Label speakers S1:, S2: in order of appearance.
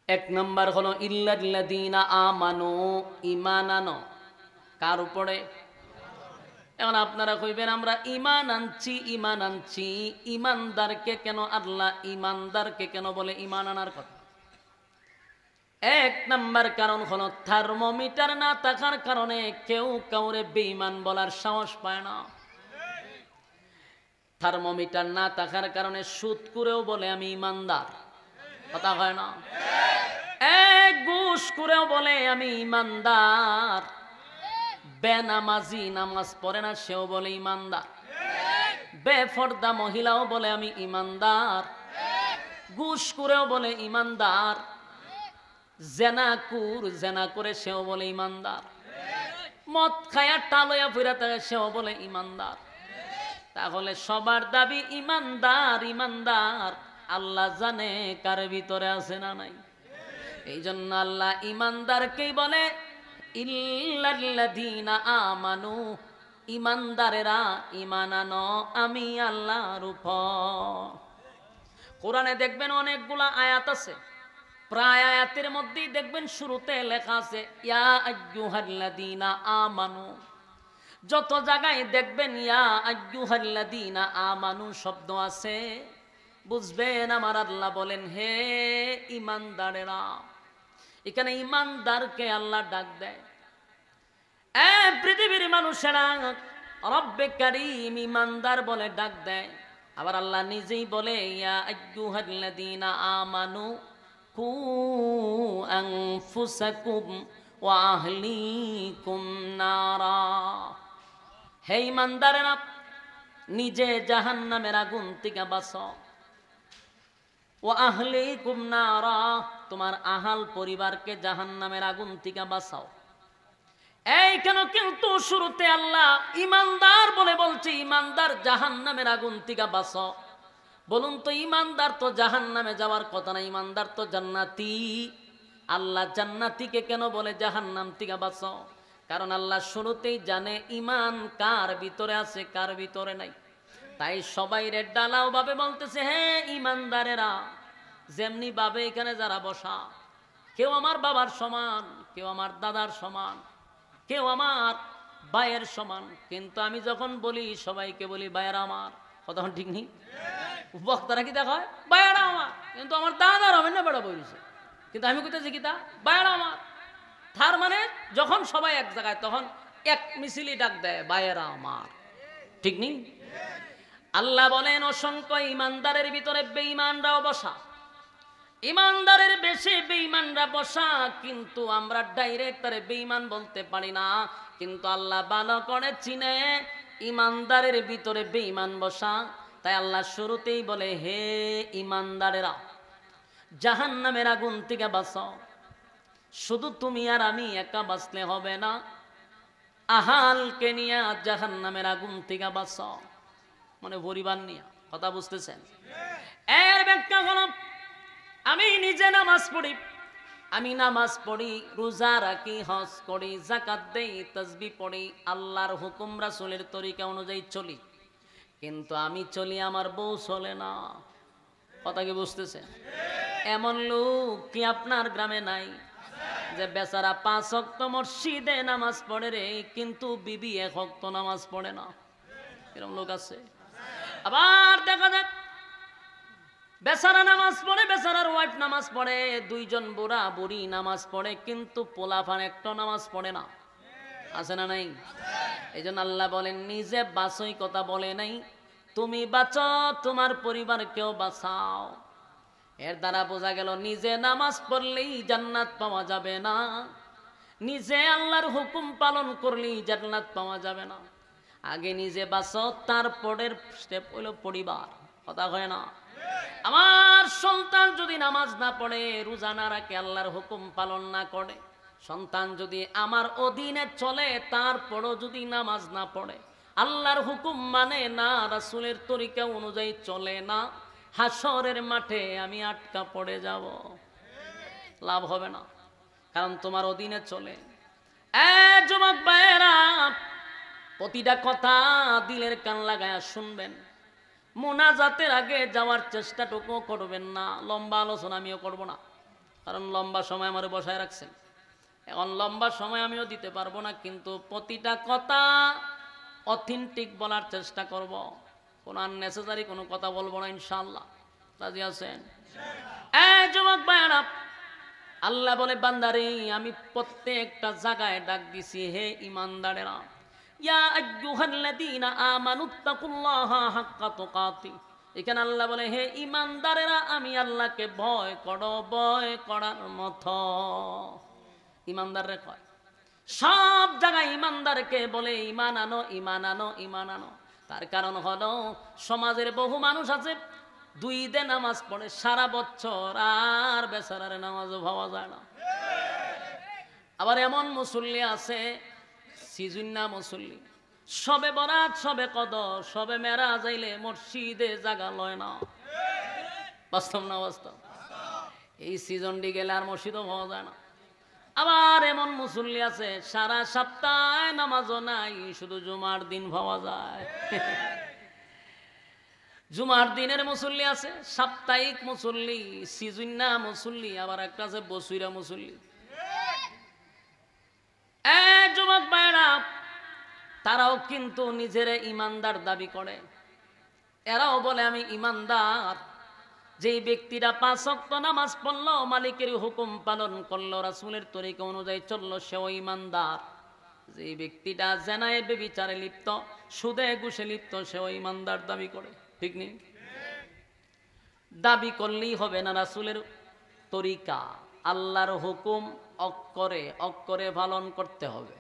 S1: এক নম্বর হলো ইল্লাল্লাযীনা আমানু, ঈমান আনো। কার উপরে? এখন আপনারা কইবেন আমরা ঈমান আনছি, ঈমান আনছি, ঈমানদারকে কেন আল্লাহ ঈমানদারকে কেন বলে ঈমান আনার কথা? এক নাম্বার কারণ হলো থার্মোমিটার না থাকার কারণে কেউ কাউরে বেঈমান বলার সাহস পায় না। থার্মোমিটার না থাকার কারণে সুদ করেও বলে আমি ঈমানদার, কথা হয় না? এক ঘুষ করেও বলে আমি ঈমানদার। বেনামাজি, নামাজ পড়ে না, সেও বলে ঈমানদার। বেফর্দা মহিলাও বলে আমি ঈমানদার। ঘুষ করেও বলে ঈমানদার। জেনাকুর, জেনা করে সেও বলে ঈমানদার। মদ খায়া টালয়া ফিরা থাকে সেও বলে ঈমানদার। তাহলে সবার দাবি ঈমানদার, ঈমানদার। আল্লাহ জানে কার ভিতরে আছে না নাই। এই জন্য আল্লাহ ঈমানদারকেই বলে ইল্লাল্লাযীনা আমানু, ঈমানদারেরা ঈমান আনো আমি আল্লাহর উপর। কোরআনে দেখবেন অনেকগুলা আয়াত আছে, প্রায় আয়াতের মধ্যেই দেখবেন শুরুতে লেখা আছে ইয়া আইয়ুহাল্লাযীনা আমানু। যত জায়গায় দেখবেন ইয়া আইয়ুহাল্লাযীনা আমানু শব্দ আছে, বুঝবেন আমার আল্লাহ বলেন হে ঈমানদারেরা। এখানে ঈমানদারকে আল্লাহ ডাক দেয়। পৃথিবীর মানুষেরা রব্বে কারীম ঈমানদার বলে ডাক দেয়। আবার আল্লাহ নিজেই বলে ইয়া আইয়ুহাল্লাযীনা আমানু কু আনফুসাকুম ওয়া আহলিকুম নারা। হে ঈমানদারেরা, নিজে জাহান্নামের আগুন থেকে বাঁচো। ওয়া আহলিকুম নারা, তোমার আহাল পরিবারকে জাহান্নামের আগুন থেকে বাঁচাও। এইখানে কিন্তু শুরুতে আল্লাহ ঈমানদার বলে বলছে ঈমানদার জাহান্নামের আগুন থেকে বাঁচো। বলুন তো ঈমানদার তো জাহান্নামে যাওয়ার কথা না, ঈমানদার তো জান্নাতি। আল্লাহ জান্নাতিকে কেন বলে জাহান্নাম থেকে বাঁচো? কারণ আল্লাহ শুরুতেই জানে ঈমান কার ভিতরে আছে, কার ভিতরে নাই। তাই সবাই রে ডালাও ভাবে বলতেছে হে ঈমানদারেরা। যেমনি ভাবে এখানে যারা বসা, কেউ আমার বাবার সমান, কেউ আমার দাদার সমান, কেউ আমার ভাইয়ের সমান, কিন্তু আমি যখন বলি সবাইকে বলি ভাইয়েরা আমার, কথা ঠিক নেই? বক্তারা কি দেখা হয় ভাইয়েরা আমার, কিন্তু আমার দাদার হবে না বেড়া বলেছে, কিন্তু আমি কোথায় কি তা ভাইয়েরা আমার। তার মানে যখন সবাই এক জায়গায় তখন এক মিছিলি ডাক দেয় ভাইয়েরা আমার, ঠিক নেই? আল্লাহ বলেন অসংখ্য ঈমানদারের ভিতরে বেঈমানরাও বসা। ঈমানদারের বেশি বেঈমানরা বসা, কিন্তু আমরা ডাইরেক্ট তারে বেঈমান বলতে পারি না। কিন্তু আল্লাহ ভালো করে চিনে ঈমানদারের ভিতরে বেঈমান বসা। তাই আল্লাহ শুরুতেই বলে হে ঈমানদারেরা, জাহান্নামের আগুন থেকে বাঁচো। শুধু তুমি আর আমি একা বাঁচলে হবে না, আহালকে নিয়ে জাহান্নামের আগুন থেকে বাঁচো, মানে পরিবার নিয়ে। কথা বুঝতেছেন? এর ব্যাখ্যা হলো আমি নিজে নামাজ পড়ি, আমি নামাজ পড়ি, রোজা রাখি, হজ করি, যাকাত দেই, তাসবিহ পড়ি, আল্লাহর হুকুম রাসূলের তরিকা অনুযায়ী চলি। কিন্তু আমি চলি, আমার বউ চলে না। কথা কি বুঝতেছেন? এমন লোক কি আপনার গ্রামে নাই যে বেচারা 5 ওয়াক্ত মসজিদে নামাজ পড়ে রে, কিন্তু বিবি 1 ওয়াক্ত নামাজ পড়ে না? এরকম লোক আছে। আবার দেখা যায় বেচারা নামাজ পড়ে, বেচারার ওয়াইফ নামাজ পড়ে, 2 জন বুড়া বুড়ি নামাজ পড়ে, কিন্তু পোলাপান একটা নামাজ পড়ে না। আছে না নাই? এই জন্য আল্লাহ বলেন নিজে বাঁচোই, কথা বলে নাই তুমি বাঁচো, তোমার পরিবারকেও বাঁচাও। এর দ্বারা বোঝা গেল নিজে নামাজ পড়লেই জান্নাত পাওয়া যাবে না, নিজে আল্লাহর হুকুম পালন করলেই জান্নাত পাওয়া যাবে না। আগে নিজে বাঁচো, তারপরের স্টেপ হলো পরিবার। কথা হয় না? আমার সন্তান যদি নামাজ না পড়ে, রোজা না রাখে, আল্লাহর হুকুম পালন না করে, সন্তান যদি আমার অধীনে চলে তারপরও যদি নামাজ না পড়ে, আল্লাহর হুকুম মানে না, রাসূলের তরিকা অনুযায়ী চলে না, হাসরের মাঠে আমি আটকা পড়ে যাব, লাভ হবে না। কারণ তোমার অধীনে চলে। যুবক ভাইয়েরা, প্রতিটা কথা দিলের কান লাগায়া শুনবেন। মোনাজাতের আগে যাওয়ার চেষ্টাটুকু করবেন না। লম্বা আলোচনা আমিও করব না, কারণ লম্বা সময় আমার বসায় রাখছেন, এখন লম্বা সময় আমিও দিতে পারবো না, কিন্তু প্রতিটা কথা অথেন্টিক বলার চেষ্টা করব, কোনো আননেসেসারি কোনো কথা বলবো না ইনশাআল্লাহ। রাজি আছেন? এই যুবক ভাইরা, আল্লাহ বলে বান্দারে আমি প্রত্যেকটা জায়গায় ডাক দিছি, হে ইমানদারেরা, ইয়া আইয়ুহাল্লাযীনা আমানুত্তাকুল্লাহা হাক্কা তুকাতি। এখানে আল্লাহ বলে হে ইমানদারেরা আমি আল্লাহকে ভয় করো, ভয় করার মতো। ইমানদাররে কয়, সব জায়গায় ইমানদারকে বলে ঈমান আনো, ঈমান আনো, ঈমান আনো। তার কারণ হলো সমাজের বহু মানুষ আছে 2 ঈদে নামাজ পড়ে সারা বছর, আর বেচারার নামাজও ভাবা যায় না। আবার এমন মুসল্লি আছে সিজুন্না মুসল্লি, সবে বরাত, সবে কদর, সবে মেরা যাইলে মসজিদে জায়গা লয় না। বাস্তব না বাস্তব? এই সিজনটি গেলে আর মসজিদও পাওয়া যায় না। আবার এমন মুসল্লি আছে সারা সপ্তাহে নামাজও নাই, শুধু জুমার দিন পাওয়া যায়। জুমার দিনের মুসল্লি আছে, সাপ্তাহিক মুসল্লি, সিজুন্না মুসল্লি, আবার একটা আছে বসুইরা মুসল্লি। যুবক ভাইরা, তারাও কিন্তু নিজের ইমানদার দাবি করে। এরাও বলে আমি ইমানদার। যেই ব্যক্তিরা 5 ওয়াক্ত নামাজ পড়লো, মালিকের হুকুম পালন করলো, রাসূলের তরিকা অনুযায়ী চললো, সেও ইমানদার। যেই ব্যক্তিটা জেনায় ব্যভিচারে লিপ্ত, সুদে ঘুষে লিপ্ত, সেও ইমানদার দাবি করে। ঠিক নেই? দাবি করলেই হবে না, রাসূলের তরিকা, আল্লাহর হুকুম অক্ষরে অক্ষরে পালন করতে হবে।